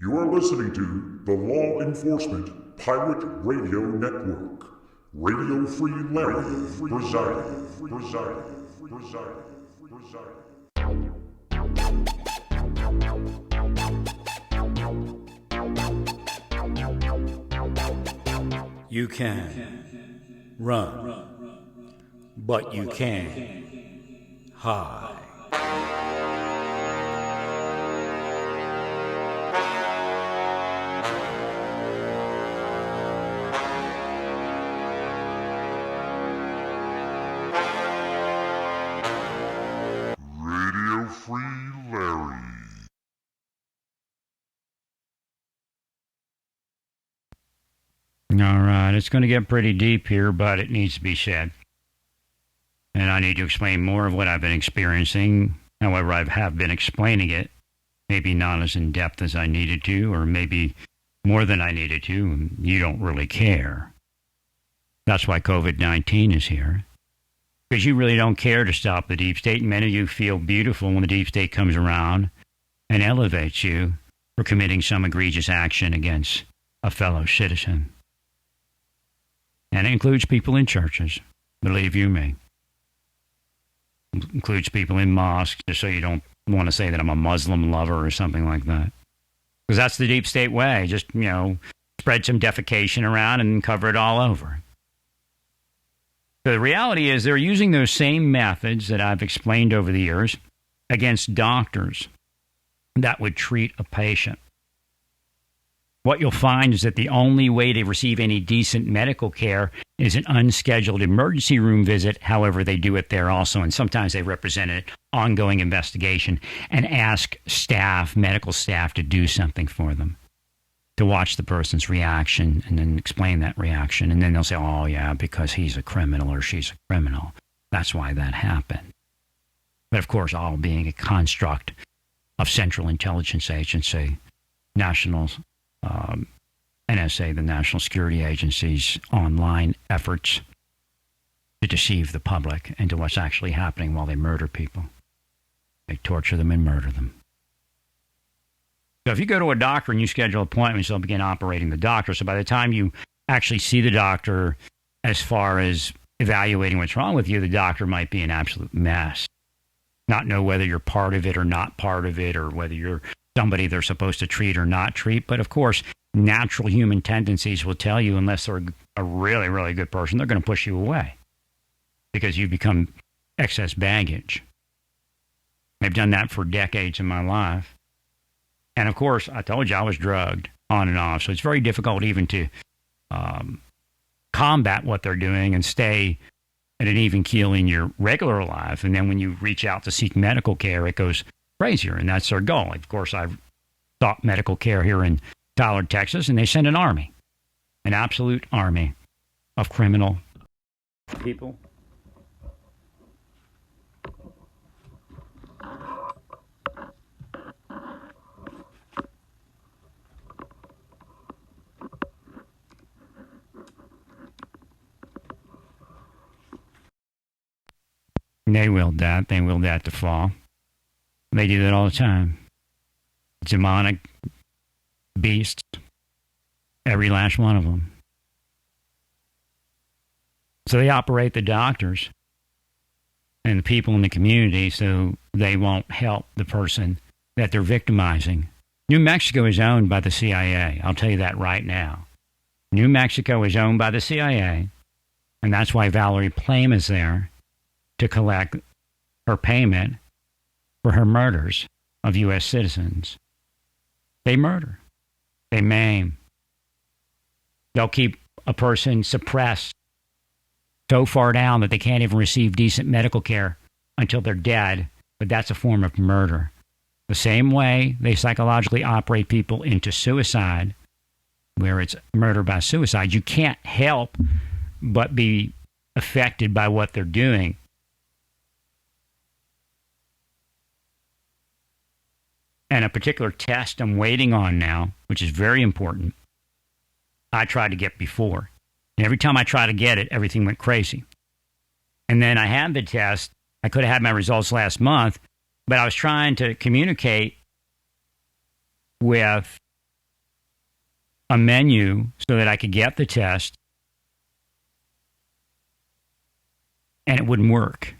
You are listening to the Law Enforcement Pirate Radio Network. Radio Free Larry presiding. You can run, but you can't hide. Radio Free Larry. All right, it's going to get pretty deep here, but it needs to be said. And I need to explain more of what I've been experiencing. However, I have been explaining it, maybe not as in depth as I needed to, or maybe more than I needed to, and you don't really care. That's why COVID-19 is here. Because you really don't care to stop the deep state, and many of you feel beautiful when the deep state comes around and elevates you for committing some egregious action against a fellow citizen. And it includes people in churches, believe you me. It includes people in mosques, just so you don't want to say that I'm a Muslim lover or something like that. Because that's the deep state way. Just, spread some defecation around and cover it all over. So the reality is they're using those same methods that I've explained over the years against doctors that would treat a patient. What you'll find is that the only way to receive any decent medical care is an unscheduled emergency room visit. However, they do it there also, and sometimes they represent an ongoing investigation and ask medical staff, to do something for them, to watch the person's reaction and then explain that reaction. And then they'll say, oh, yeah, because he's a criminal or she's a criminal. That's why that happened. But, of course, all being a construct of Central Intelligence Agency, NSA, the National Security Agency's online efforts to deceive the public into what's actually happening while they murder people. They torture them and murder them. So if you go to a doctor and you schedule appointments, they'll begin operating the doctor. So by the time you actually see the doctor, as far as evaluating what's wrong with you, the doctor might be an absolute mess. Not know whether you're part of it or not part of it, or whether you're somebody they're supposed to treat or not treat. But of course, natural human tendencies will tell you, unless they're a really, really good person, they're going to push you away because you become excess baggage. I've done that for decades in my life. And of course, I told you I was drugged on and off. So it's very difficult even to combat what they're doing and stay at an even keel in your regular life. And then when you reach out to seek medical care, it goes crazier. And that's their goal. Of course, I've sought medical care here in Tyler, Texas, and they send an army, an absolute army of criminal people. They willed that. They willed that to fall. They do that all the time. Demonic beasts. Every last one of them. So they operate the doctors and the people in the community so they won't help the person that they're victimizing. New Mexico is owned by the CIA. I'll tell you that right now. New Mexico is owned by the CIA. And that's why Valerie Plame is there, to collect her payment for her murders of U.S. citizens. They murder. They maim. They'll keep a person suppressed so far down that they can't even receive decent medical care until they're dead. But that's a form of murder. The same way they psychologically operate people into suicide, where it's murder by suicide. You can't help but be affected by what they're doing. And a particular test I'm waiting on now, which is very important, I tried to get before. And every time I tried to get it, everything went crazy. And then I had the test. I could have had my results last month, but I was trying to communicate with a menu so that I could get the test, and it wouldn't work.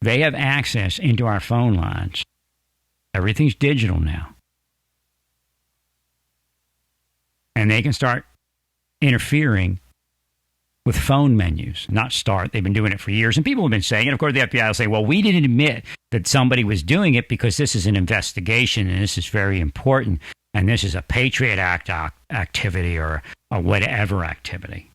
They have access into our phone lines. Everything's digital now. And they can start interfering with phone menus, not start. They've been doing it for years. And people have been saying, and of course the FBI will say, well, we didn't admit that somebody was doing it because this is an investigation and this is very important. And this is a Patriot Act activity or a whatever activity.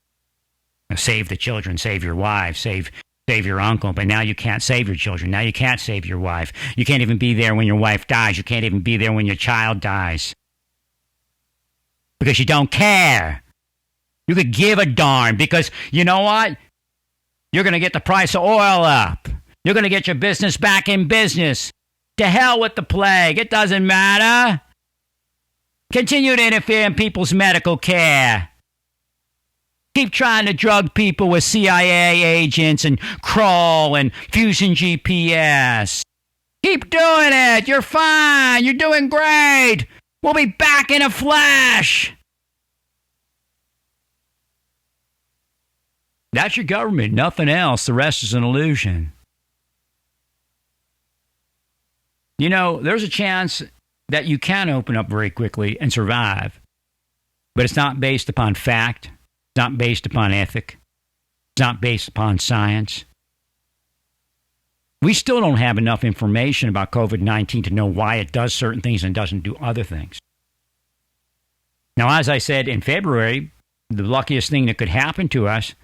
Save the children, save your wife, save your uncle, but now you can't save your children. Now you can't save your wife. You can't even be there when your wife dies. You can't even be there when your child dies. Because you don't care. You could give a darn because you know what? You're going to get the price of oil up. You're going to get your business back in business. To hell with the plague. It doesn't matter. Continue to interfere in people's medical care. Keep trying to drug people with CIA agents and Kroll and Fusion GPS. Keep doing it. You're fine. You're doing great. We'll be back in a flash. That's your government. Nothing else. The rest is an illusion. You know, there's a chance that you can open up very quickly and survive. But it's not based upon fact. It's not based upon ethic. It's not based upon science. We still don't have enough information about COVID-19 to know why it does certain things and doesn't do other things. Now, as I said in February, the luckiest thing that could happen to us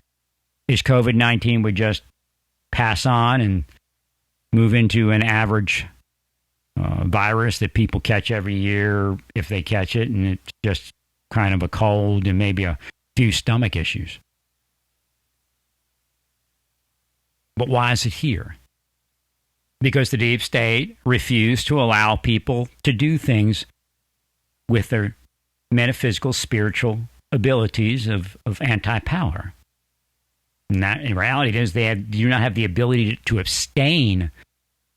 is COVID-19 would just pass on and move into an average virus that people catch every year if they catch it, and it's just kind of a cold and maybe a few stomach issues. But why is it here? Because the deep state refused to allow people to do things with their metaphysical, spiritual abilities of anti-power. And that, in reality, is they do not have the ability to abstain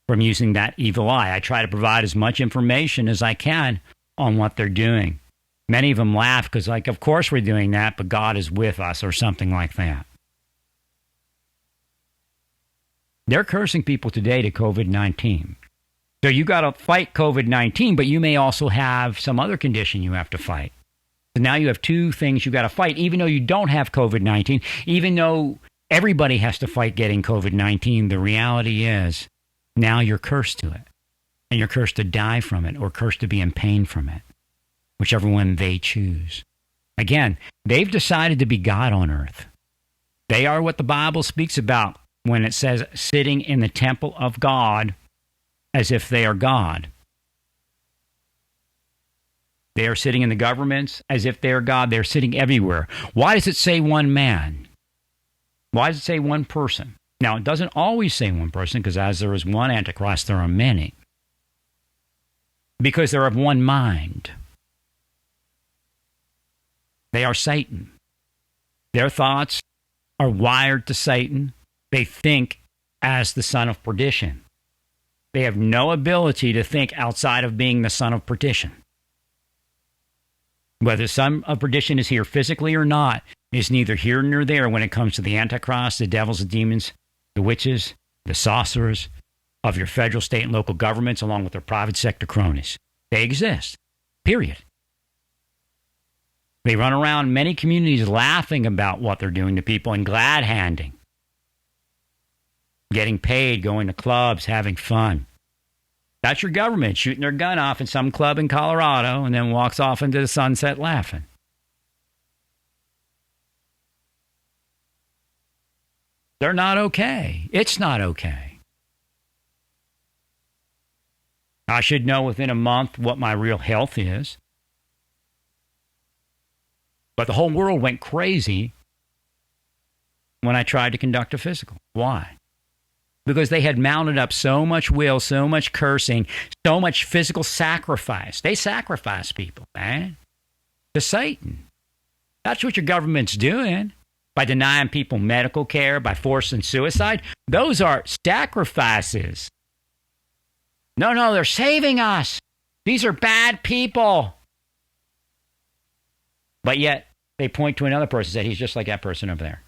from using that evil eye. I try to provide as much information as I can on what they're doing. Many of them laugh because, like, of course we're doing that, but God is with us or something like that. They're cursing people today to COVID-19. So you got to fight COVID-19, but you may also have some other condition you have to fight. So now you have two things you got to fight, even though you don't have COVID-19, even though everybody has to fight getting COVID-19. The reality is now you're cursed to it, and you're cursed to die from it or cursed to be in pain from it, whichever one they choose. Again, they've decided to be God on earth. They are what the Bible speaks about when it says sitting in the temple of God as if they are God. They are sitting in the governments as if they are God. They're sitting everywhere. Why does it say one man? Why does it say one person? Now, it doesn't always say one person, because as there is one Antichrist, there are many. Because they're of one mind. They are Satan. Their thoughts are wired to Satan. They think as the son of perdition. They have no ability to think outside of being the son of perdition. Whether the son of perdition is here physically or not is neither here nor there when it comes to the Antichrist, the devils, the demons, the witches, the sorcerers of your federal, state, and local governments, along with their private sector cronies. They exist. Period. They run around many communities laughing about what they're doing to people and glad-handing. Getting paid, going to clubs, having fun. That's your government shooting their gun off in some club in Colorado and then walks off into the sunset laughing. They're not okay. It's not okay. I should know within a month what my real health is. But the whole world went crazy when I tried to conduct a physical. Why? Because they had mounted up so much will, so much cursing, so much physical sacrifice. They sacrifice people, man, to Satan. That's what your government's doing by denying people medical care, by forcing suicide. Those are sacrifices. No, they're saving us. These are bad people. But yet they point to another person and say, he's just like that person over there.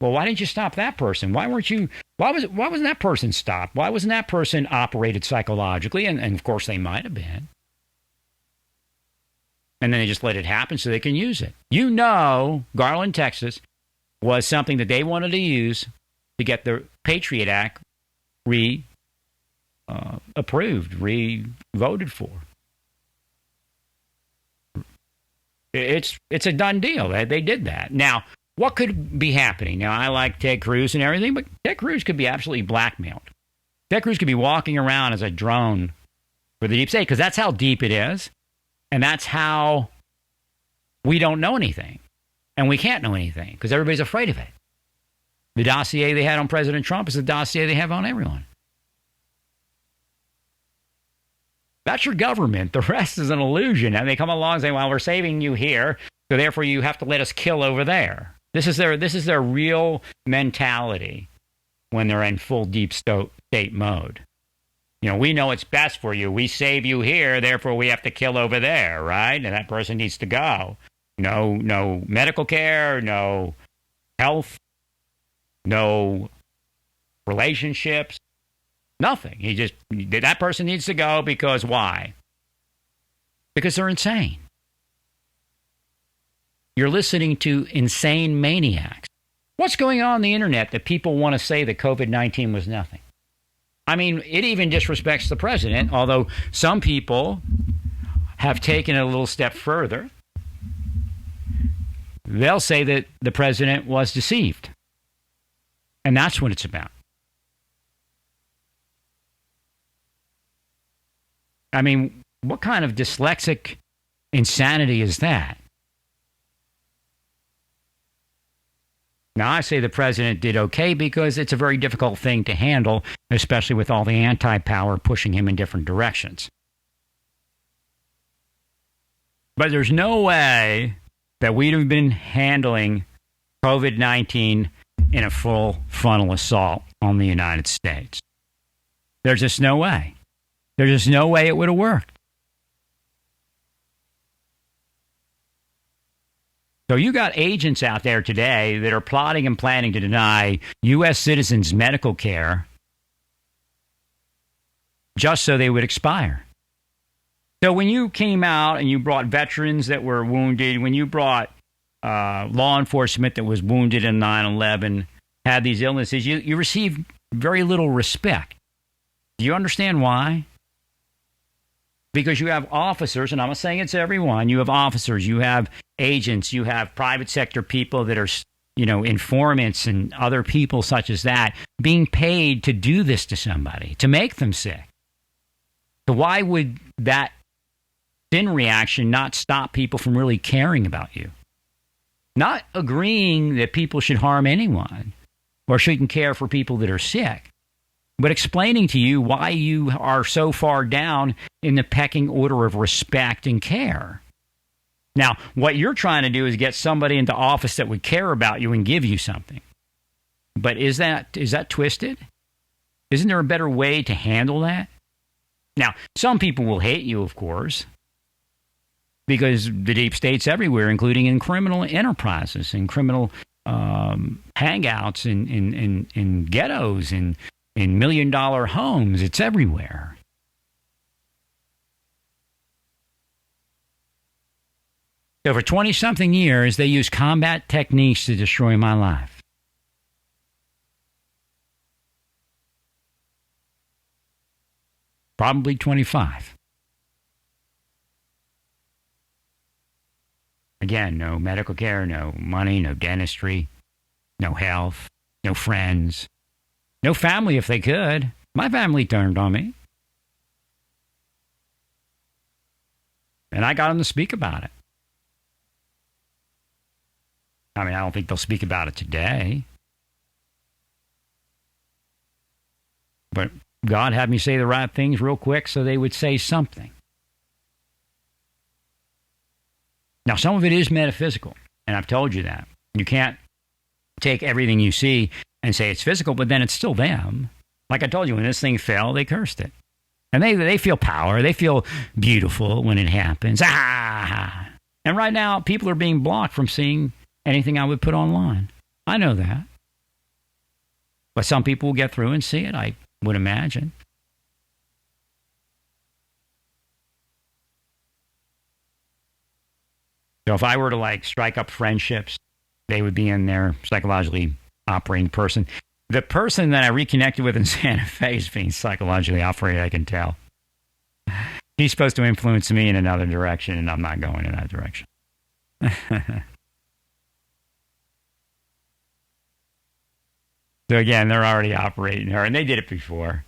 Well, why didn't you stop that person? Why wasn't that person stopped? Why wasn't that person operated psychologically? And of course they might have been. And then they just let it happen so they can use it. You know, Garland, Texas was something that they wanted to use to get the Patriot Act approved, voted for. It's a done deal. They did that. Now, what could be happening? Now, I like Ted Cruz and everything, but Ted Cruz could be absolutely blackmailed. Ted Cruz could be walking around as a drone for the deep state, because that's how deep it is, and that's how we don't know anything, and we can't know anything, because everybody's afraid of it. The dossier they had on President Trump is the dossier they have on everyone. That's your government. The rest is an illusion. And they come along and say, well, we're saving you here, so therefore you have to let us kill over there. This is their real mentality when they're in full deep state mode. You know, we know it's best for you. We save you here, therefore we have to kill over there, right? And that person needs to go. No medical care, no health, no relationships, nothing. That person needs to go because why? Because they're insane. You're listening to insane maniacs. What's going on the internet that people want to say that COVID-19 was nothing? I mean, it even disrespects the president, although some people have taken it a little step further. They'll say that the president was deceived. And that's what it's about. I mean, what kind of dyslexic insanity is that? Now, I say the president did okay because it's a very difficult thing to handle, especially with all the anti-power pushing him in different directions. But there's no way that we'd have been handling COVID-19 in a full frontal assault on the United States. There's just no way. There's just no way it would have worked. So you got agents out there today that are plotting and planning to deny U.S. citizens medical care just so they would expire. So when you came out and you brought veterans that were wounded, when you brought law enforcement that was wounded in 9/11, had these illnesses, you received very little respect. Do you understand why? Because you have officers, and I'm not saying it's everyone, you have officers, you have agents, you have private sector people that are, informants and other people such as that, being paid to do this to somebody, to make them sick. So why would that sin reaction not stop people from really caring about you? Not agreeing that people should harm anyone or shouldn't care for people that are sick, but explaining to you why you are so far down in the pecking order of respect and care. Now, what you're trying to do is get somebody into office that would care about you and give you something. But is that twisted? Isn't there a better way to handle that? Now, some people will hate you, of course, because the deep state's everywhere, including in criminal enterprises and criminal hangouts in ghettos and in million-dollar homes. It's everywhere. So for 20-something years, they used combat techniques to destroy my life. Probably 25. Again, no medical care, no money, no dentistry, no health, no friends. No family if they could. My family turned on me. And I got them to speak about it. I mean, I don't think they'll speak about it today. But God had me say the right things real quick so they would say something. Now, some of it is metaphysical, and I've told you that. You can't take everything you see and say it's physical, but then it's still them. Like I told you, when this thing fell, they cursed it. And they feel power. They feel beautiful when it happens. Ah! And right now, people are being blocked from seeing anything I would put online. I know that. But some people will get through and see it, I would imagine. So if I were to like strike up friendships, they would be in their psychologically operating person. The person that I reconnected with in Santa Fe is being psychologically operated, I can tell. He's supposed to influence me in another direction, and I'm not going in that direction. So again, they're already operating her, and they did it before.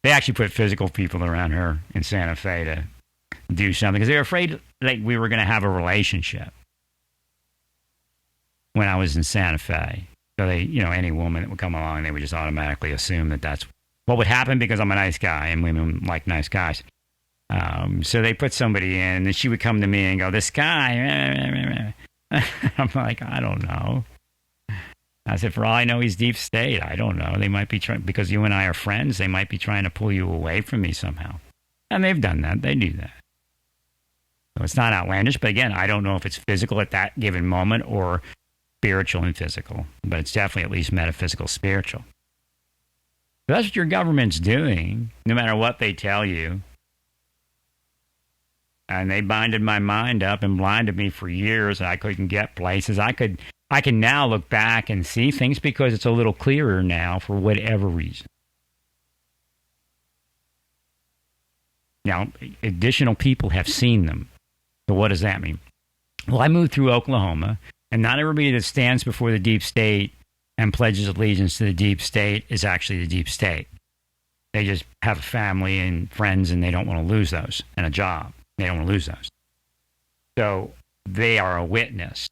They actually put physical people around her in Santa Fe to do something because they were afraid like we were going to have a relationship when I was in Santa Fe. So they, any woman that would come along, they would just automatically assume that that's what would happen because I'm a nice guy and women like nice guys. So they put somebody in, and she would come to me and go, "This guy." I'm like, I don't know. I said, for all I know, he's deep state. I don't know. They might be trying, because you and I are friends, they might be trying to pull you away from me somehow. And they've done that. They do that. So it's not outlandish, but again, I don't know if it's physical at that given moment or spiritual and physical, but it's definitely at least metaphysical, spiritual. So that's what your government's doing, no matter what they tell you. And they binded my mind up and blinded me for years, and I couldn't get places. I can now look back and see things because it's a little clearer now for whatever reason. Now, additional people have seen them. So what does that mean? Well, I moved through Oklahoma, and not everybody that stands before the deep state and pledges allegiance to the deep state is actually the deep state. They just have a family and friends, and they don't want to lose those, and a job. They don't want to lose those. So they are a witness.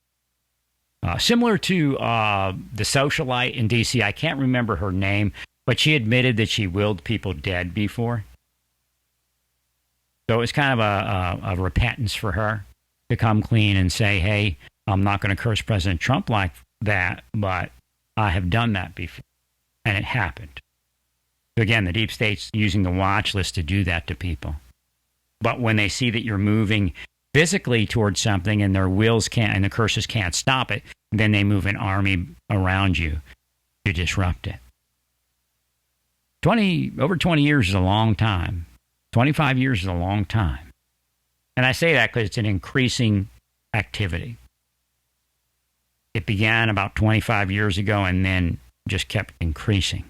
Similar to the socialite in D.C., I can't remember her name, but she admitted that she willed people dead before. So it was kind of a repentance for her to come clean and say, hey, I'm not going to curse President Trump like that, but I have done that before. And it happened. So again, the deep state's using the watch list to do that to people. But when they see that you're moving physically towards something and their wills can't, and the curses can't stop it, then they move an army around you to disrupt it. Over 20 years is a long time. 25 years is a long time. And I say that because it's an increasing activity. It began about 25 years ago and then just kept increasing.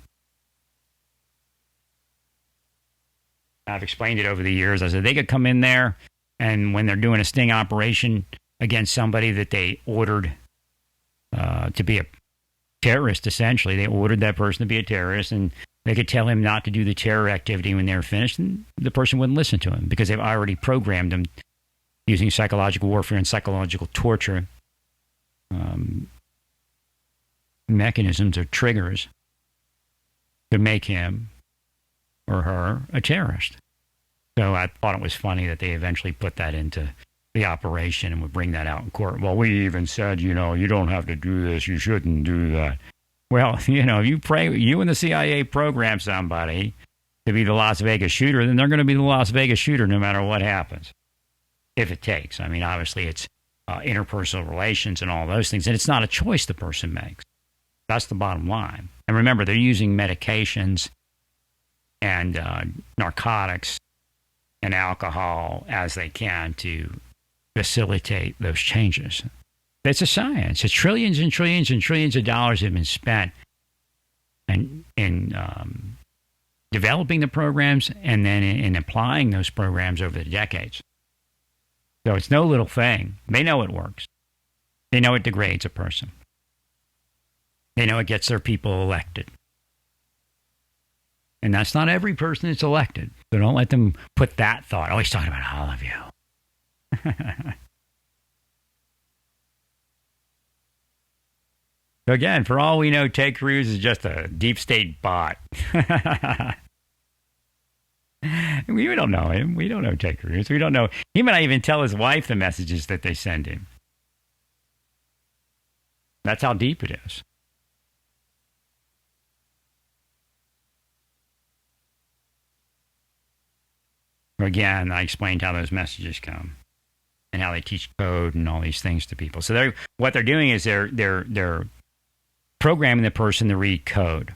I've explained it over the years. I said they could come in there, and when they're doing a sting operation against somebody that they ordered to be a terrorist, essentially, they ordered that person to be a terrorist, and they could tell him not to do the terror activity when they were finished, and the person wouldn't listen to him because they've already programmed him using psychological warfare and psychological torture mechanisms or triggers to make him or her a terrorist. So I thought it was funny that they eventually put that into the operation and would bring that out in court. Well, we even said, you don't have to do this. You shouldn't do that. Well, you and the CIA program somebody to be the Las Vegas shooter, then they're going to be the Las Vegas shooter no matter what happens, if it takes. I mean, obviously it's interpersonal relations and all those things, and it's not a choice the person makes. That's the bottom line. And remember, they're using medications and narcotics and alcohol as they can to facilitate those changes. It's a science. It's trillions and trillions and trillions of dollars have been spent in developing the programs and then in applying those programs over the decades. So it's no little thing. They know it works. They know it degrades a person. They know it gets their people elected. And that's not every person that's elected. So don't let them put that thought. Oh, he's talking about all of you. So again, for all we know, Ted Cruz is just a deep state bot. We don't know him. We don't know Ted Cruz. We don't know. He might not even tell his wife the messages that they send him. That's how deep it is. Again, I explained how those messages come. and how they teach code and all these things to people. So what they're doing is they're programming the person to read code.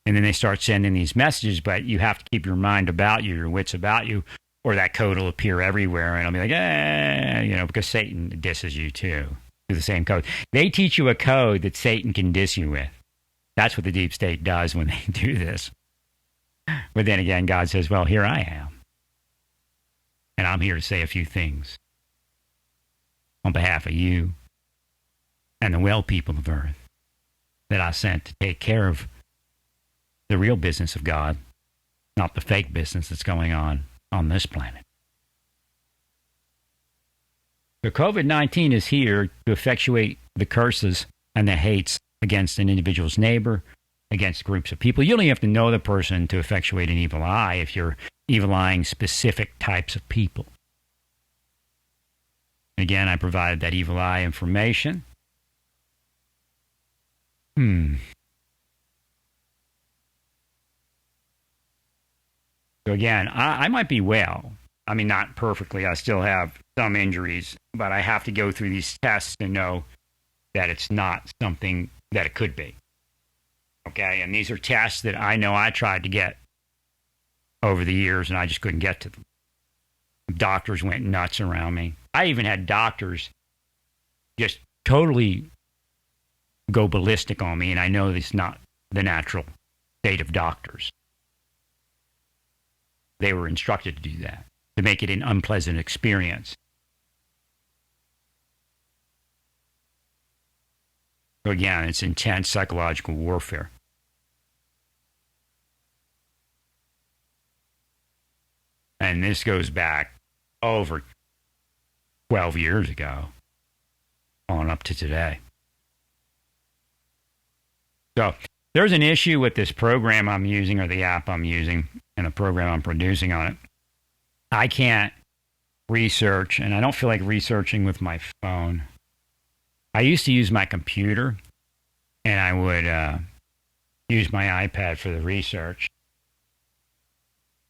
And then they start sending these messages, but you have to keep your mind about you, your wits about you, or that code will appear everywhere. And it'll be like, because Satan disses you too through the same code. They teach you a code that Satan can diss you with. That's what the deep state does when they do this. But then again, God says, well, here I am. And I'm here to say a few things on behalf of you and the well people of earth that I sent to take care of the real business of God, not the fake business that's going on this planet. So COVID-19 is here to effectuate the curses and the hates against an individual's neighbor, against groups of people. You don't even have to know the person to effectuate an evil eye if you're evil eyeing specific types of people. Again, I provided that evil eye information. So again, I might be well. I mean, not perfectly. I still have some injuries, but I have to go through these tests to know that it's not something that it could be. Okay, and these are tests that I know I tried to get over the years, and I just couldn't get to them. Doctors went nuts around me. I even had doctors just totally go ballistic on me, and I know it's not the natural state of doctors. They were instructed to do that, to make it an unpleasant experience. So again, it's intense psychological warfare. And this goes back over 12 years ago, on up to today. So there's an issue with this program I'm using, or the app I'm using, and a program I'm producing on it. I can't research, and I don't feel like researching with my phone. I used to use my computer, and I would use my iPad for the research.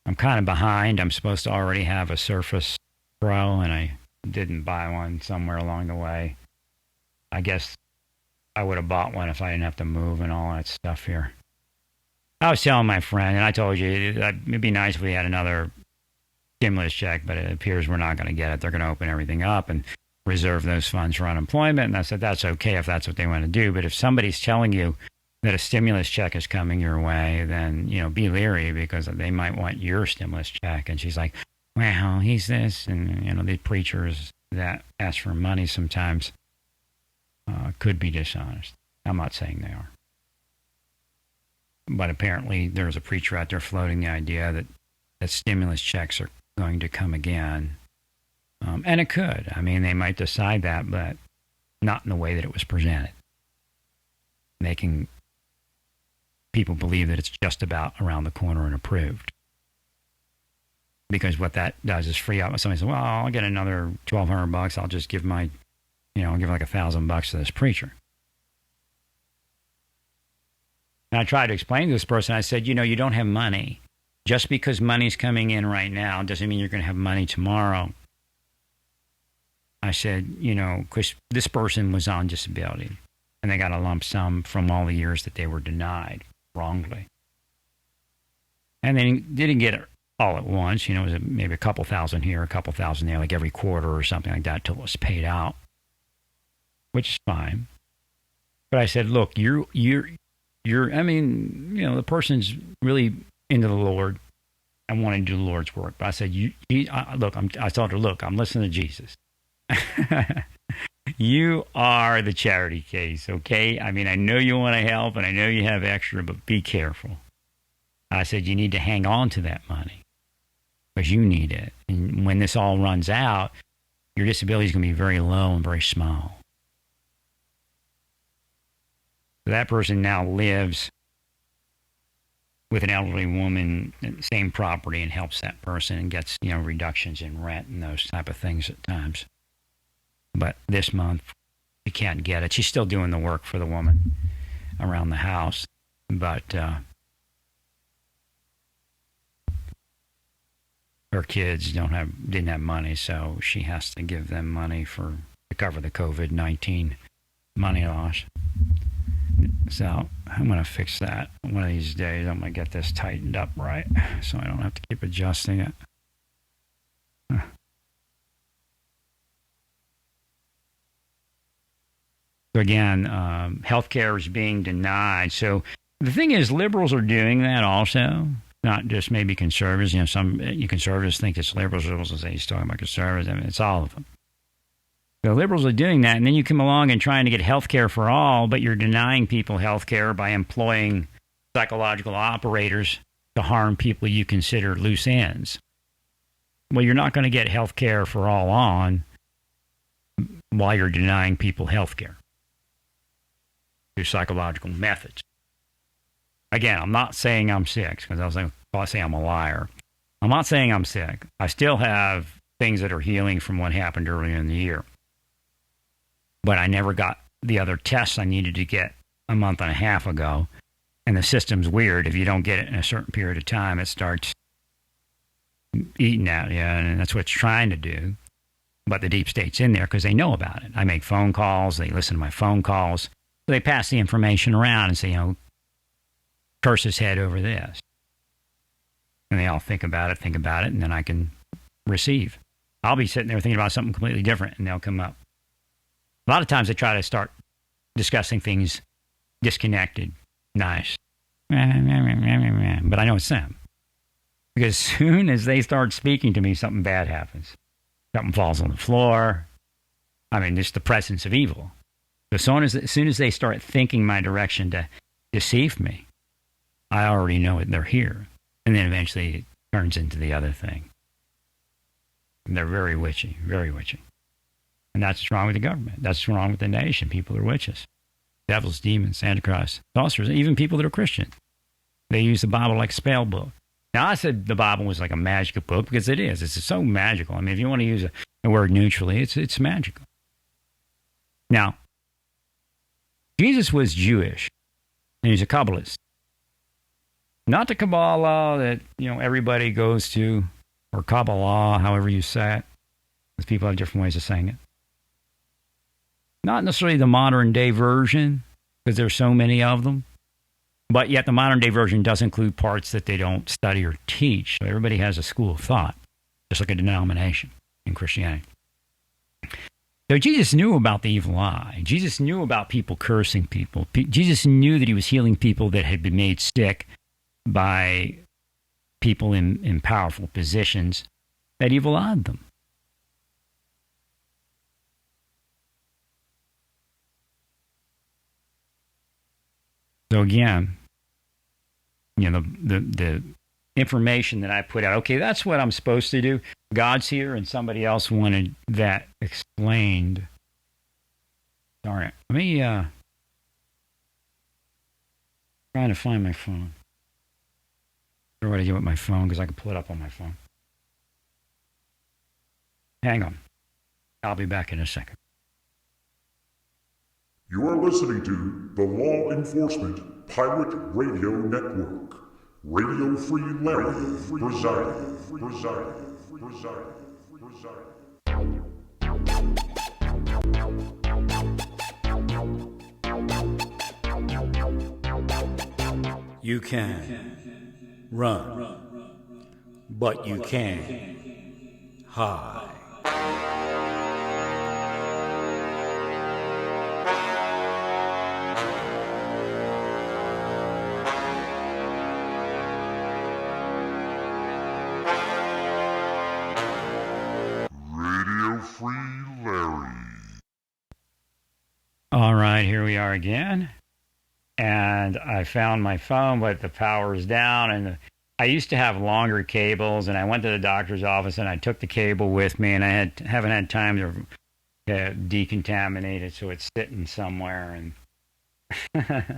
I'm kind of behind. I'm supposed to already have a Surface Pro, and I didn't buy one somewhere along the way. I guess I would have bought one if I didn't have to move and all that stuff here. I was telling my friend, and I told you, it'd be nice if we had another stimulus check, but it appears we're not going to get it. They're going to open everything up and reserve those funds for unemployment. And I said, that's okay if that's what they want to do. But if somebody's telling you that a stimulus check is coming your way, then, be leery, because they might want your stimulus check. And she's like, well, he's this. And, these preachers that ask for money sometimes could be dishonest. I'm not saying they are. But apparently there's a preacher out there floating the idea that stimulus checks are going to come again. And it could. I mean, they might decide that, but not in the way that it was presented. Making people believe that it's just about around the corner and approved. Because what that does is free up. Somebody says, well, I'll get another $1,200. I'll just give I'll give like $1,000 to this preacher. And I tried to explain to this person, I said, you don't have money. Just because money's coming in right now doesn't mean you're going to have money tomorrow. I said, because this person was on disability, and they got a lump sum from all the years that they were denied wrongly. And they didn't get it all at once. It was maybe a couple thousand here, a couple thousand there, like every quarter or something like that, till it was paid out, which is fine. But I said, look, the person's really into the Lord and wanting to do the Lord's work. But I said, I told her, look, I'm listening to Jesus. You are the charity case, okay? I mean, I know you want to help, and I know you have extra, but be careful. I said, you need to hang on to that money, because you need it. And when this all runs out, your disability is going to be very low and very small. So that person now lives with an elderly woman in the same property and helps that person and gets, reductions in rent and those type of things at times. But this month, she can't get it. She's still doing the work for the woman around the house. But her her kids didn't have money, so she has to give them money to cover the COVID-19 money loss. So I'm going to fix that one of these days. I'm going to get this tightened up right so I don't have to keep adjusting it. So again, healthcare is being denied. So the thing is, liberals are doing that also, not just maybe conservatives. You know, some conservatives think it's liberals. Liberals will say he's talking about conservatives. I mean, it's all of them. The liberals are doing that, and then you come along and trying to get health care for all, but you're denying people health care by employing psychological operators to harm people you consider loose ends. Well, you're not going to get health care for all while you're denying people health care through psychological methods. Again, I'm not saying I'm sick, because I'll say I'm a liar. I'm not saying I'm sick. I still have things that are healing from what happened earlier in the year. But I never got the other tests I needed to get a month and a half ago. And the system's weird. If you don't get it in a certain period of time, it starts eating at you, and that's what it's trying to do. But the deep state's in there because they know about it. I make phone calls. They listen to my phone calls. So they pass the information around and say, curse his head over this. And they all think about it, and then I can receive. I'll be sitting there thinking about something completely different, and they'll come up. A lot of times they try to start discussing things disconnected. Nice. But I know it's them. Because as soon as they start speaking to me, something bad happens. Something falls on the floor. I mean, just the presence of evil. As soon as they start thinking my direction to deceive me, I already know it. They're here. And then eventually it turns into the other thing. And they're very witchy, very witchy. And that's what's wrong with the government. That's what's wrong with the nation. People are witches. Devils, demons, antichrist, sorcerers, even people that are Christian. They use the Bible like a spell book. Now, I said the Bible was like a magical book because it is. It's so magical. I mean, if you want to use a word neutrally, it's magical. Now, Jesus was Jewish, and he's a Kabbalist. Not the Kabbalah that, everybody goes to, or Kabbalah, however you say it, because people have different ways of saying it. Not necessarily the modern day version, because there's so many of them. But yet the modern day version does include parts that they don't study or teach. So everybody has a school of thought, just like a denomination in Christianity. So Jesus knew about the evil eye. Jesus knew about people cursing people. Jesus knew that he was healing people that had been made sick by people in powerful positions that evil eyed them. So again, the information that I put out, okay, that's what I'm supposed to do. God's here, and somebody else wanted that explained. Darn it. Let me trying to find my phone. I don't know what I do with my phone because I can pull it up on my phone. Hang on. I'll be back in a second. You are listening to the Law Enforcement Pirate Radio Network. Radio Free Larry presiding. You can run, but you can't hide. Radio Free Larry. All right, here we are again. And I found my phone, but the power is down. And I used to have longer cables, and I went to the doctor's office, and I took the cable with me, and I haven't had time to decontaminate it, so it's sitting somewhere. And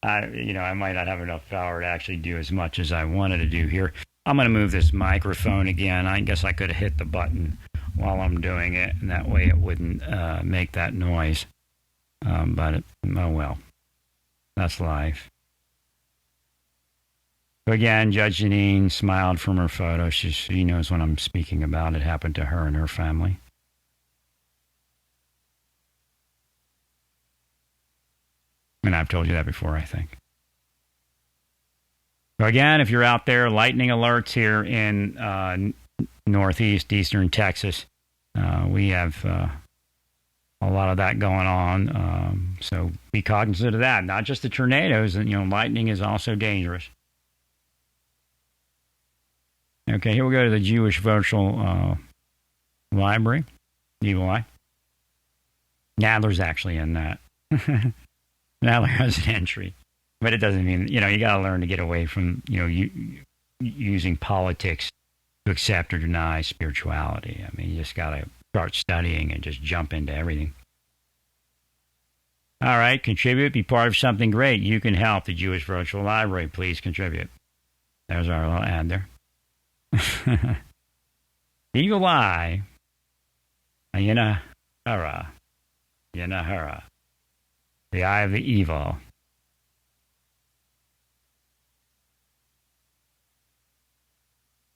I might not have enough power to actually do as much as I wanted to do here. I'm going to move this microphone again. I guess I could have hit the button while I'm doing it, and that way it wouldn't make that noise. But oh well. That's life. So again, Judge Janine smiled from her photo. She knows what I'm speaking about. It happened to her and her family. And I've told you that before, I think. So again, if you're out there, lightning alerts here in northeast, eastern Texas. We have a lot of that going on. So be cognizant of that. Not just the tornadoes. Lightning is also dangerous. Okay, here we go to the Jewish Virtual Library. Evil Eye. Nadler's actually in that. Nadler has an entry. But it doesn't mean, you got to learn to get away from, using politics to accept or deny spirituality. I mean, you just got to start studying and just jump into everything. All right, contribute, be part of something great. You can help the Jewish Virtual Library. Please contribute. There's our little ad there. Eagle Eye. Yanahara. The eye of the evil.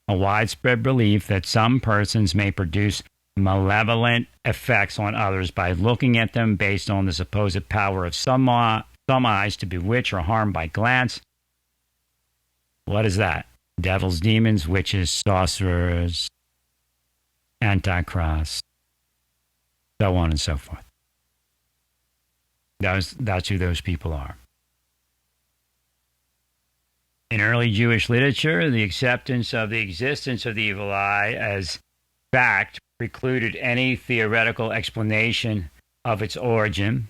A widespread belief that some persons may produce malevolent effects on others by looking at them based on the supposed power of some eyes to bewitch or harm by glance. What is that? Devils, demons, witches, sorcerers, antichrist, so on and so forth. That's who those people are. In early Jewish literature, the acceptance of the existence of the evil eye as fact precluded any theoretical explanation of its origin.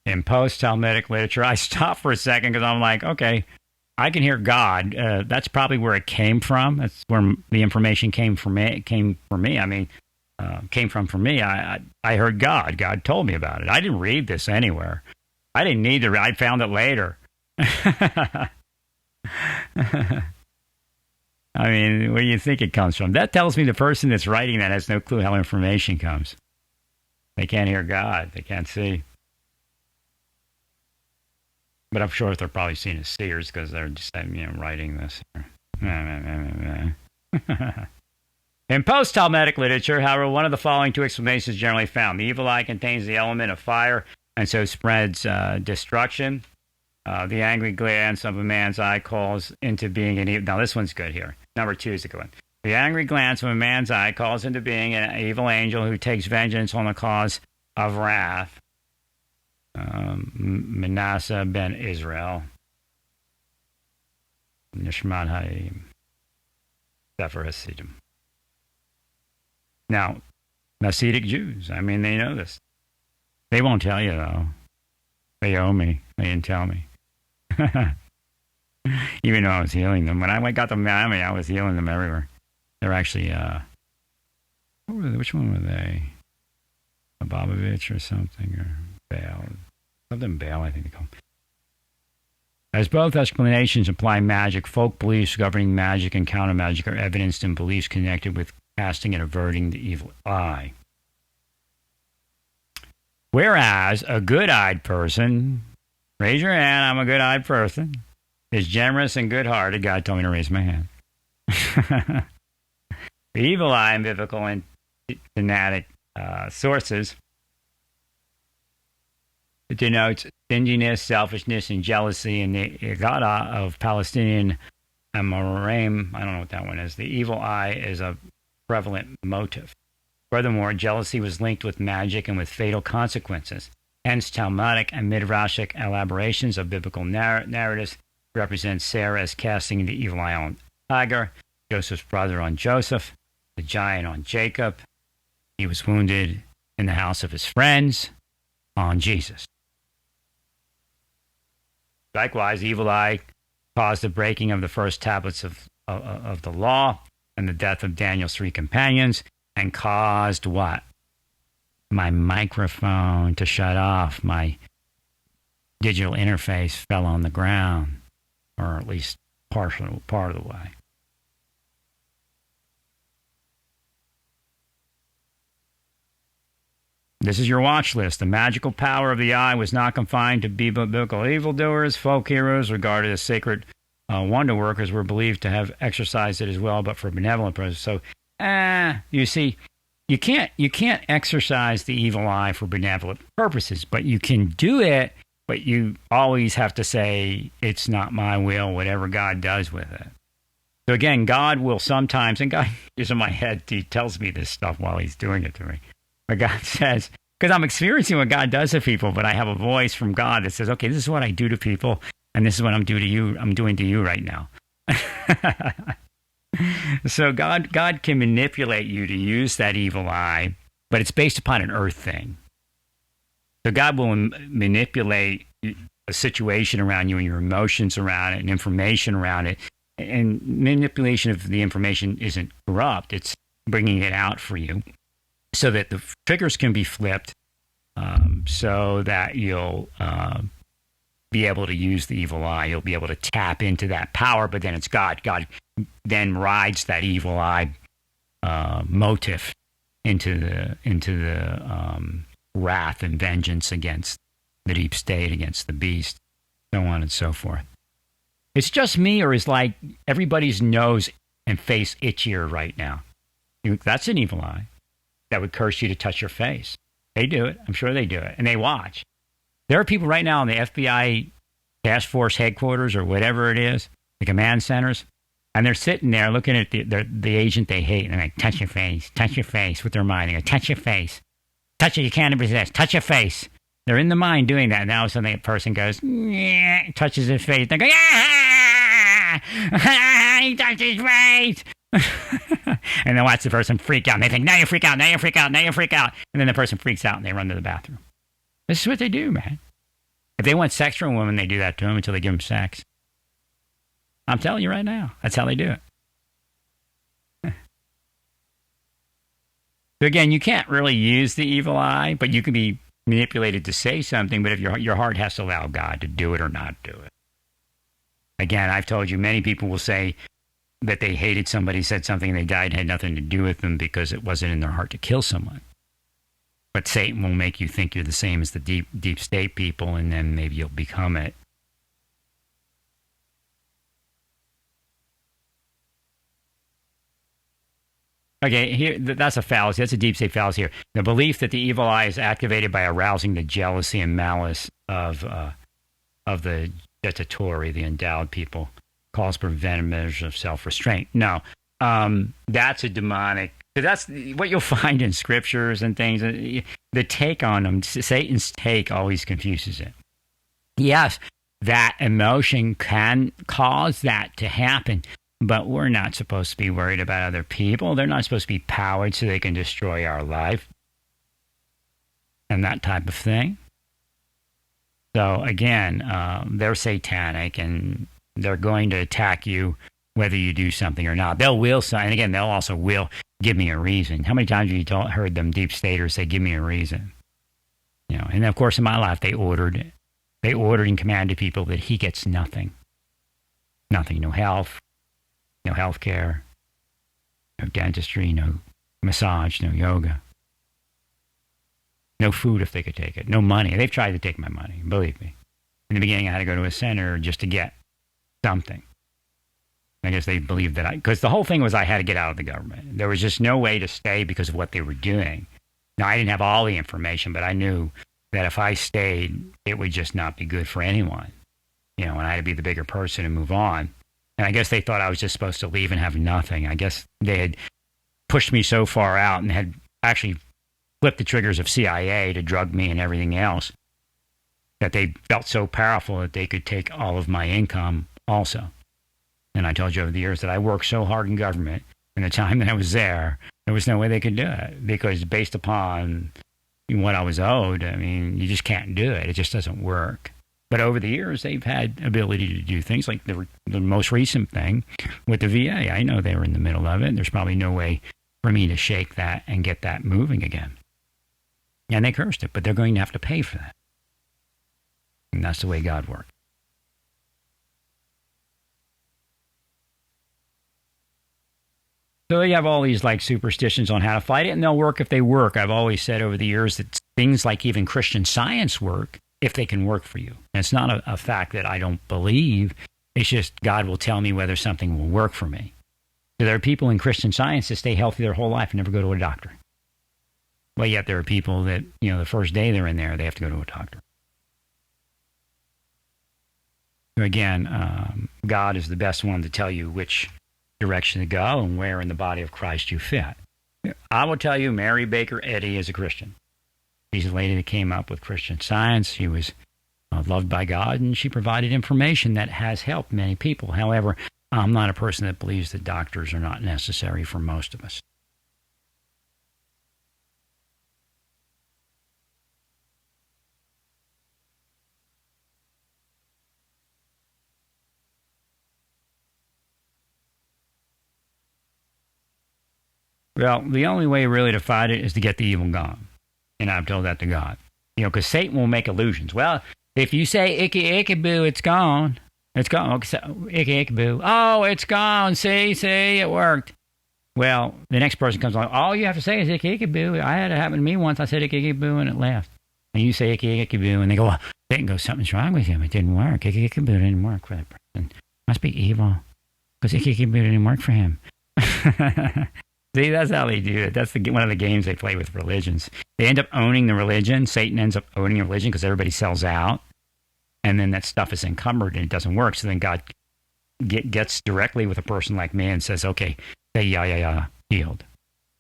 In post-Talmudic literature, I stopped for a second because I'm like, okay, I can hear God. That's probably where it came from. That's where the information came from me. Came from me. I heard God. God told me about it. I didn't read this anywhere. I didn't need to read. I found it later. I mean, where do you think it comes from? That tells me the person that's writing that has no clue how information comes. They can't hear God. They can't see. But I'm sure they're probably seen as seers because they're just, writing this. In post-Talmudic literature, however, one of the following two explanations is generally found. The evil eye contains the element of fire and so spreads destruction. The angry glance of a man's eye calls into being an evil... Now, this one's good here. Number 2 is a good one. The angry glance of a man's eye calls into being an evil angel who takes vengeance on the cause of wrath. Manasseh ben Israel. Nishmat Hayim. Sefer Hasidim. Now, Hasidic Jews, they know this. They won't tell you, though. They owe me. They didn't tell me. Even though I was healing them. When I got to Miami, I was healing them everywhere. They're actually, which one were they? Ababovich or something, or Baal. Something Baal, I think they call them. As both explanations apply magic, folk beliefs governing magic and counter magic are evidenced in beliefs connected with casting and averting the evil eye. Whereas a good-eyed person, raise your hand, I'm a good-eyed person, is generous and good-hearted. God told me to raise my hand. The evil eye in biblical and fanatic sources denotes stinginess, selfishness, and jealousy. In the Agada of Palestinian Amoraim, I don't know what that one is, the evil eye is a prevalent motive. Furthermore, jealousy was linked with magic and with fatal consequences. Hence, Talmudic and Midrashic elaborations of biblical narratives represent Sarah as casting the evil eye on Hagar, Joseph's brother on Joseph, the giant on Jacob. He was wounded in the house of his friends on Jesus. Likewise, the evil eye caused the breaking of the first tablets of the law and the death of Daniel's 3 companions, and caused what? My microphone to shut off. My digital interface fell on the ground, or at least part of the way. This is your watch list. The magical power of the eye was not confined to biblical evildoers. Folk heroes regarded as sacred wonder workers were believed to have exercised it as well, but for benevolent purposes. So, you see, you can't exercise the evil eye for benevolent purposes, but you can do it. But you always have to say, it's not my will, whatever God does with it. So again, God will sometimes, and God is in my head, he tells me this stuff while he's doing it to me. But God says, because I'm experiencing what God does to people, but I have a voice from God that says, okay, this is what I do to people, and this is what I'm doing to you right now. So God can manipulate you to use that evil eye, but it's based upon an earth thing. So God will manipulate a situation around you and your emotions around it and information around it. And manipulation of the information isn't corrupt. It's bringing it out for you so that the triggers can be flipped so that you'll be able to use the evil eye. You'll be able to tap into that power, but then it's God. God then rides that evil eye motive into the wrath and vengeance against the deep state, against the beast, so on and so forth. It's just me, or is like everybody's nose and face itchier right now? That's an evil eye that would curse you to touch your face. They do it. I'm sure they do it. And they watch. There are people right now in the FBI task force headquarters or whatever it is, the command centers, and they're sitting there looking at the agent they hate, and they're like, touch your face with their mind. They go, touch your face. Touch it, you can't resist. Touch your face. They're in the mind doing that. Now suddenly a person goes, touches his face. They go, he touched his face. And then watch the person freak out. And they think, now you freak out, now you freak out, now you freak out. And then the person freaks out and they run to the bathroom. This is what they do, man. If they want sex from a woman, they do that to them until they give them sex. I'm telling you right now, that's how they do it. So again, you can't really use the evil eye, but you can be manipulated to say something, but if your heart has to allow God to do it or not do it. Again, I've told you, many people will say that they hated somebody, said something, and they died, had nothing to do with them because it wasn't in their heart to kill someone. But Satan will make you think you're the same as the deep state people, and then maybe you'll become it. Okay, here that's a fallacy. That's a deep state fallacy here. The belief that the evil eye is activated by arousing the jealousy and malice of the jettatori, the endowed people, calls for preventive measures of self-restraint. No, that's a demonic. That's what you'll find in scriptures and things. The take on them, Satan's take always confuses it. Yes, that emotion can cause that to happen. But we're not supposed to be worried about other people. They're not supposed to be powered so they can destroy our life and that type of thing. So again, they're satanic and they're going to attack you whether you do something or not. They'll will, and again, they'll also will give me a reason. How many times have you heard them deep staters say, give me a reason? You know, and of course in my life, they ordered and commanded people that he gets nothing. Nothing, no health. No health care, no dentistry, no massage, no yoga. No food if they could take it. No money. They've tried to take my money, believe me. In the beginning, I had to go to a center just to get something. I guess they believed that because the whole thing was I had to get out of the government. There was just no way to stay because of what they were doing. Now, I didn't have all the information, but I knew that if I stayed, it would just not be good for anyone. You know, and I had to be the bigger person and move on. And I guess they thought I was just supposed to leave and have nothing. I guess they had pushed me so far out and had actually flipped the triggers of CIA to drug me and everything else that they felt so powerful that they could take all of my income also. And I told you over the years that I worked so hard in government, in the time that I was there was no way they could do it because based upon what I was owed, I mean, you just can't do it. It just doesn't work. But over the years, they've had ability to do things like the most recent thing with the VA. I know they were in the middle of it. And there's probably no way for me to shake that and get that moving again. And they cursed it, but they're going to have to pay for that. And that's the way God works. So you have all these like superstitions on how to fight it, and they'll work if they work. I've always said over the years that things like even Christian Science work if they can work for you. And it's not a fact that I don't believe. It's just God will tell me whether something will work for me. So there are people in Christian Science that stay healthy their whole life and never go to a doctor. Well, yet there are people that, the first day they're in there, they have to go to a doctor. So again, God is the best one to tell you which direction to go and where in the body of Christ you fit. I will tell you, Mary Baker Eddy is a Christian. She's a lady that came up with Christian Science. She was loved by God, and she provided information that has helped many people. However, I'm not a person that believes that doctors are not necessary for most of us. Well, the only way really to fight it is to get the evil gone. And I've told that to God. Because Satan will make illusions. Well, if you say icky, icky, boo, it's gone. It's gone. Okay, so, icky, icky, boo. Oh, it's gone. See, it worked. Well, the next person comes along. All you have to say is icky, icky, boo. I had it happen to me once. I said icky, icky, boo, and it left. And you say icky, icky, boo, and they go, Satan goes, something's wrong with him. It didn't work. Icky, icky, boo didn't work for that person. Must be evil. Because icky, icky, boo didn't work for him. See, that's how they do it. That's one of the games they play with religions. They end up owning the religion. Satan ends up owning a religion because everybody sells out. And then that stuff is encumbered and it doesn't work. So then God gets directly with a person like me and says, okay, say ya, healed.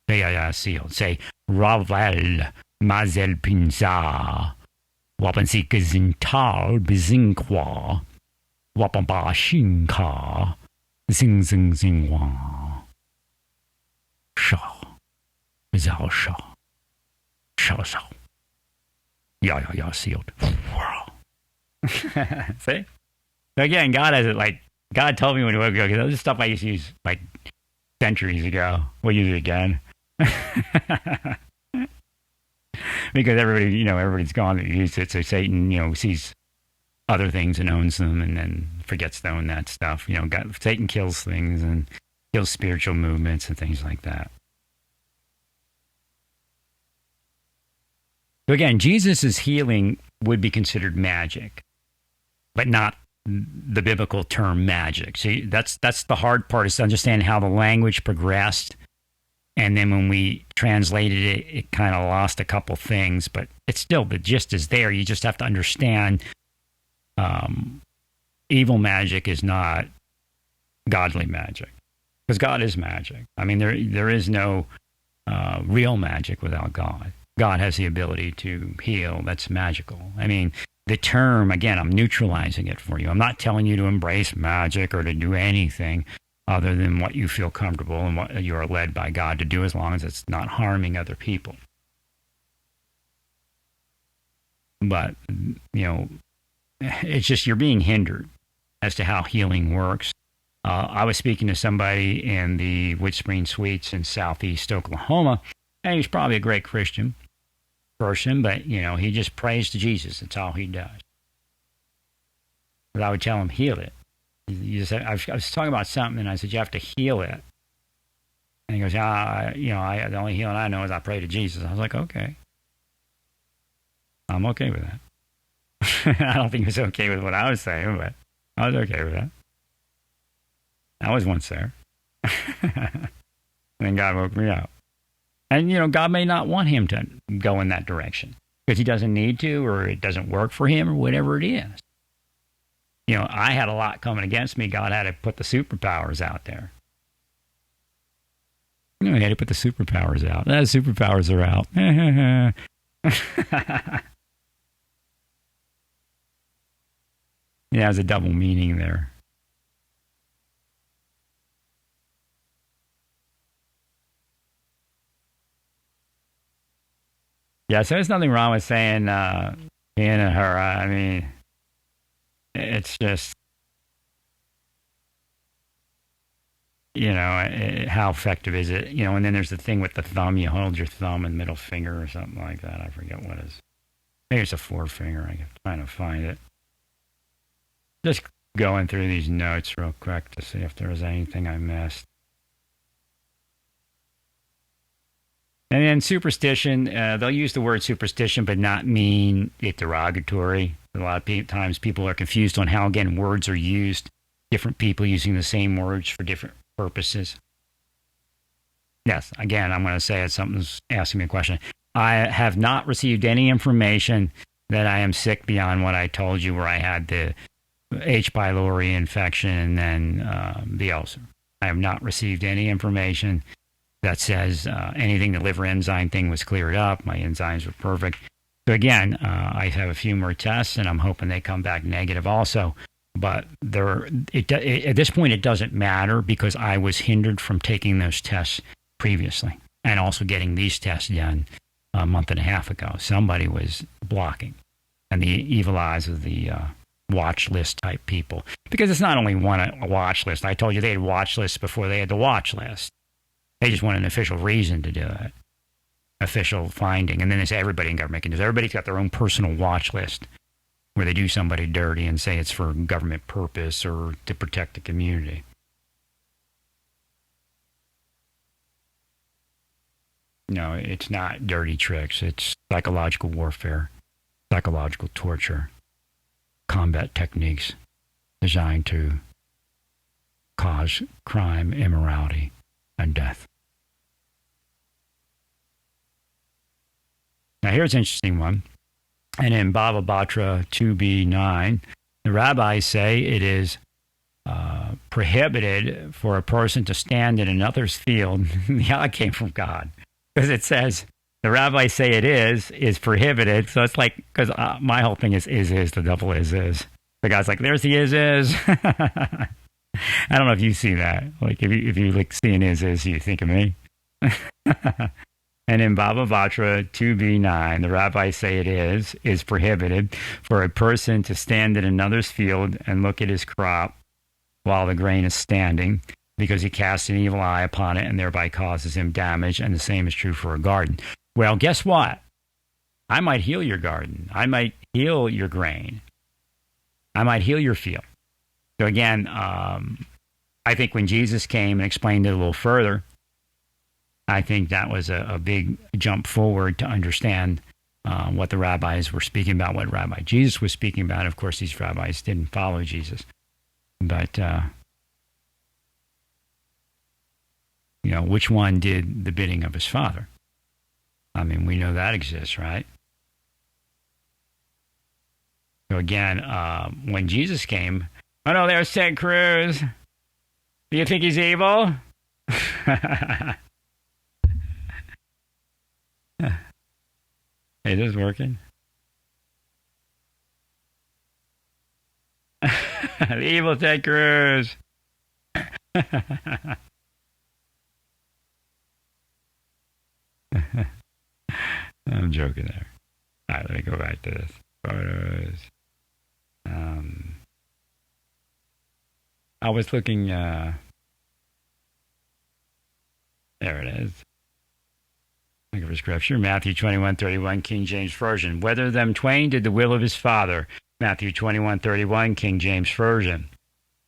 Say ya, sealed. Say, Raval, Mazel Pinsa, Wapansika Zintal, Bizinkwa, Wapamba Shinka, Zing Zing Zingwa. Shaw. Zao Shaw. Shaw Shaw. Ya, sealed. See? Again, God has it like, God told me when to go, because this is stuff I used to use like centuries ago. We'll use it again. Because everybody's gone that used it. So Satan, sees other things and owns them and then forgets to own that stuff. Satan kills things and kills spiritual movements and things like that. So again, Jesus' healing would be considered magic, but not the biblical term magic. See, that's the hard part, is to understand how the language progressed. And then when we translated it, it kind of lost a couple things, but it's still, the gist is there. You just have to understand evil magic is not godly magic. Because God is magic. I mean, there is no real magic without God. God has the ability to heal. That's magical. I mean, the term, again, I'm neutralizing it for you. I'm not telling you to embrace magic or to do anything other than what you feel comfortable and what you are led by God to do, as long as it's not harming other people. But, it's just you're being hindered as to how healing works. I was speaking to somebody in the Wood Spring Suites in southeast Oklahoma, and he's probably a great Christian person, but, he just prays to Jesus. That's all he does. But I would tell him, heal it. I was talking about something, and I said, you have to heal it. And he goes, the only healing I know is I pray to Jesus. I was like, okay. I'm okay with that. I don't think he was okay with what I was saying, but I was okay with that. I was once there. And then God woke me up. And, God may not want him to go in that direction because he doesn't need to, or it doesn't work for him, or whatever it is. I had a lot coming against me. God had to put the superpowers out there. He had to put the superpowers out. The superpowers are out. Yeah, there's a double meaning there. Yeah, so there's nothing wrong with saying being a her. I mean, it's just, how effective is it? And then there's the thing with the thumb. You hold your thumb and middle finger or something like that. I forget what it is. Maybe it's a forefinger. I'm trying to find it. Just going through these notes real quick to see if there was anything I missed. And then superstition, they'll use the word superstition, but not mean it derogatory. A lot of times people are confused on how, again, words are used. Different people using the same words for different purposes. Yes, again, I'm going to say it. Something's asking me a question. I have not received any information that I am sick beyond what I told you, where I had the H. pylori infection and then the ulcer. I have not received any information that says anything. The liver enzyme thing was cleared up. My enzymes were perfect. So again, I have a few more tests, and I'm hoping they come back negative also. But at this point, it doesn't matter because I was hindered from taking those tests previously and also getting these tests done a month and a half ago. Somebody was blocking, and the evil eyes of the watch list type people. Because it's not only a watch list. I told you they had watch lists before they had the watch list. They just want an official reason to do it, official finding. And then they say everybody in government can do it. Everybody's got their own personal watch list where they do somebody dirty and say it's for government purpose or to protect the community. No, it's not dirty tricks. It's psychological warfare, psychological torture, combat techniques designed to cause crime, immorality, and death. Now, here's an interesting one. And in Baba Batra 2b9, the rabbis say it is prohibited for a person to stand in another's field. Yeah, it came from God. Because it says, the rabbis say it is prohibited. So it's like, because my whole thing is, the double is. The guy's like, there's the is. I don't know if you see that. Like, if you like see an is, you think of me. And in Baba Batra 2b9, the rabbis say it is prohibited for a person to stand in another's field and look at his crop while the grain is standing, because he casts an evil eye upon it and thereby causes him damage, and the same is true for a garden. Well, guess what? I might heal your garden. I might heal your grain. I might heal your field. So again, I think when Jesus came and explained it a little further, I think that was a big jump forward to understand what the rabbis were speaking about, what Rabbi Jesus was speaking about. Of course, these rabbis didn't follow Jesus. But, which one did the bidding of his father? I mean, we know that exists, right? So again, when Jesus came, oh no, there's Ted Cruz. Do you think he's evil? Hey, this is working. The evil Ted Cruz. I'm joking there. All right, let me go back to this. Photos. I was looking. There it is. Looking for scripture. Matthew 21:31, King James Version. Whether them twain did the will of his father. Matthew 21:31, King James Version.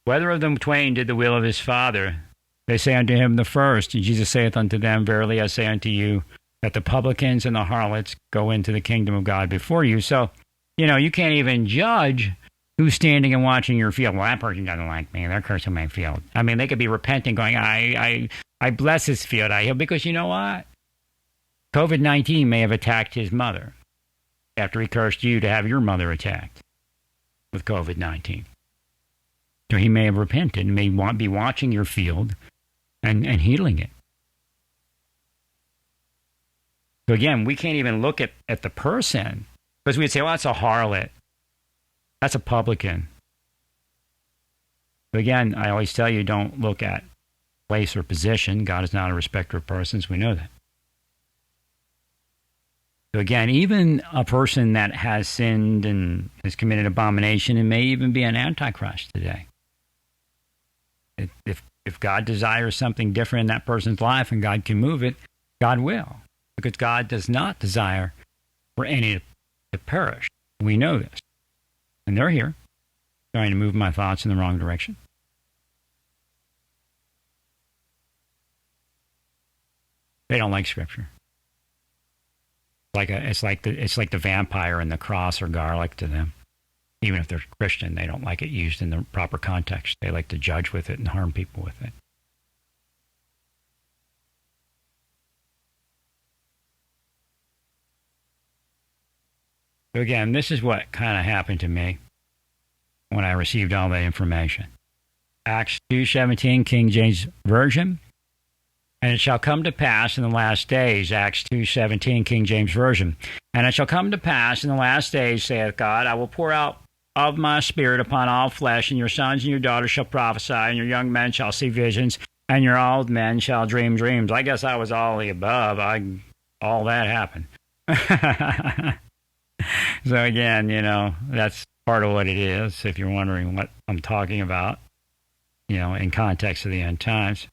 Whether of them twain did the will of his father, they say unto him the first. And Jesus saith unto them, Verily I say unto you, that the publicans and the harlots go into the kingdom of God before you. So, you can't even judge who's standing and watching your field. Well, that person doesn't like me. They're cursing my field. I mean, they could be repenting, going, I bless his field. I heal. Because you know what? COVID-19 may have attacked his mother after he cursed you to have your mother attacked with COVID-19. So he may have repented and may be watching your field and healing it. So again, we can't even look at the person, because we'd say, well, that's a harlot. That's a publican. But again, I always tell you, don't look at place or position. God is not a respecter of persons. We know that. So again, even a person that has sinned and has committed abomination and may even be an antichrist today. If God desires something different in that person's life and God can move it, God will. Because God does not desire for any to perish. We know this. And they're here, trying to move my thoughts in the wrong direction. They don't like Scripture. It's like the vampire and the cross or garlic to them. Even if they're Christian, they don't like it used in the proper context. They like to judge with it and harm people with it. So again, this is what kind of happened to me when I received all that information. Acts 2:17, King James Version. And it shall come to pass in the last days, Acts 2:17, King James Version. And it shall come to pass in the last days, saith God, I will pour out of my spirit upon all flesh, and your sons and your daughters shall prophesy, and your young men shall see visions, and your old men shall dream dreams. I guess I was all the above. All that happened. So again, that's part of what it is, if you're wondering what I'm talking about, in context of the end times.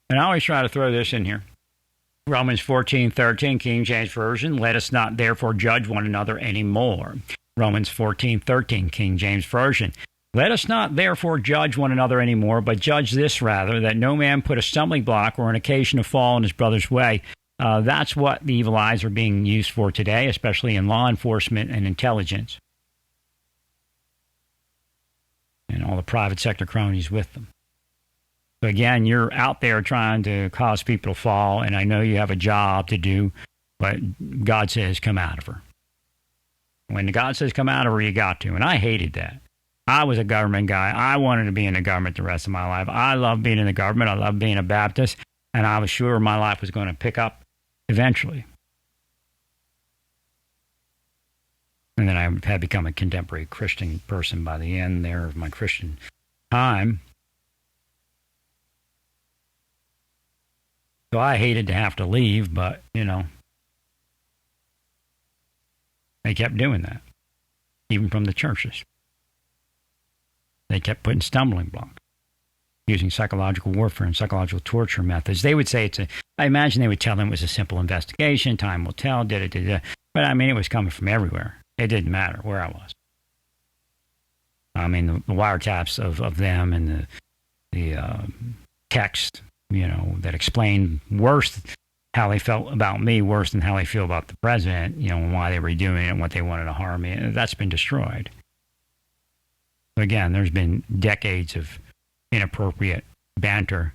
And I always try to throw this in here. Romans 14:13, King James Version, let us not therefore judge one another anymore. Romans 14:13, King James Version, let us not therefore judge one another anymore, but judge this rather, that no man put a stumbling block or an occasion of fall in his brother's way. That's what the evil eyes are being used for today, especially in law enforcement and intelligence. And all the private sector cronies with them. So again, you're out there trying to cause people to fall, and I know you have a job to do, but God says, come out of her. When God says come out of her, you got to. And I hated that. I was a government guy. I wanted to be in the government the rest of my life. I love being in the government. I love being a Baptist, and I was sure my life was going to pick up eventually. And then I had become a contemporary Christian person by the end there of my Christian time. So I hated to have to leave, but, they kept doing that, even from the churches. They kept putting stumbling blocks, using psychological warfare and psychological torture methods. They would say I imagine they would tell them it was a simple investigation, time will tell, but it was coming from everywhere. It didn't matter where I was. I mean, the wiretaps of them and the text, that explained worse how they felt about me, worse than how they feel about the president, and why they were doing it and what they wanted to harm me. That's been destroyed. Again, there's been decades of inappropriate banter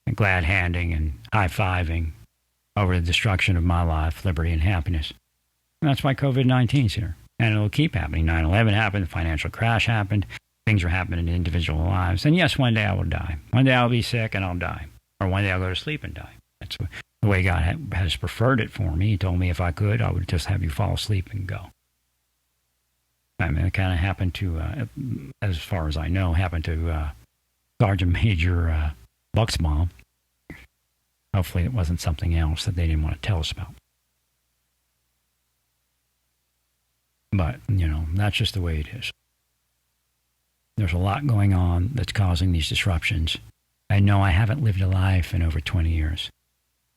and glad-handing and high-fiving over the destruction of my life, liberty, and happiness. And that's why COVID-19's here. And it'll keep happening. 9/11 happened, the financial crash happened, things are happening in individual lives. And yes, one day I will die. One day I'll be sick and I'll die. Or one day I'll go to sleep and die. That's the way God has preferred it for me. He told me if I could, I would just have you fall asleep and go. I mean, it kind of happened to, as far as I know, happened to Sergeant Major Bucksbaum. Hopefully it wasn't something else that they didn't want to tell us about. But, that's just the way it is. There's a lot going on that's causing these disruptions. I know I haven't lived a life in over 20 years.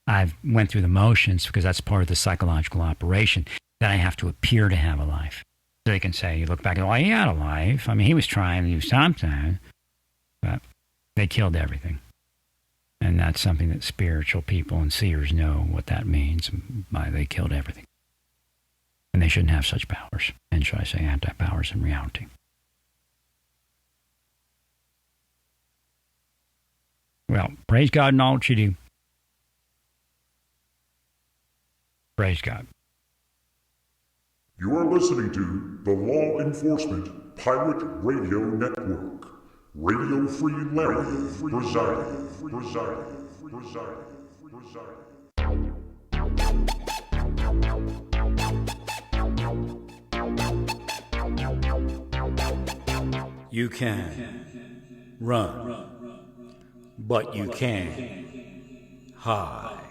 I've went through the motions because that's part of the psychological operation, that I have to appear to have a life. So they can say, you look back and, he had a life. I mean, he was trying to do something. But they killed everything. And that's something that spiritual people and seers know what that means. By they killed everything. And they shouldn't have such powers. And should I say anti-powers in reality. Well, praise God in all that you do. Praise God. You are listening to the Law Enforcement Pirate Radio Network. Radio Free Larry, presiding. You can run, but you can't hide.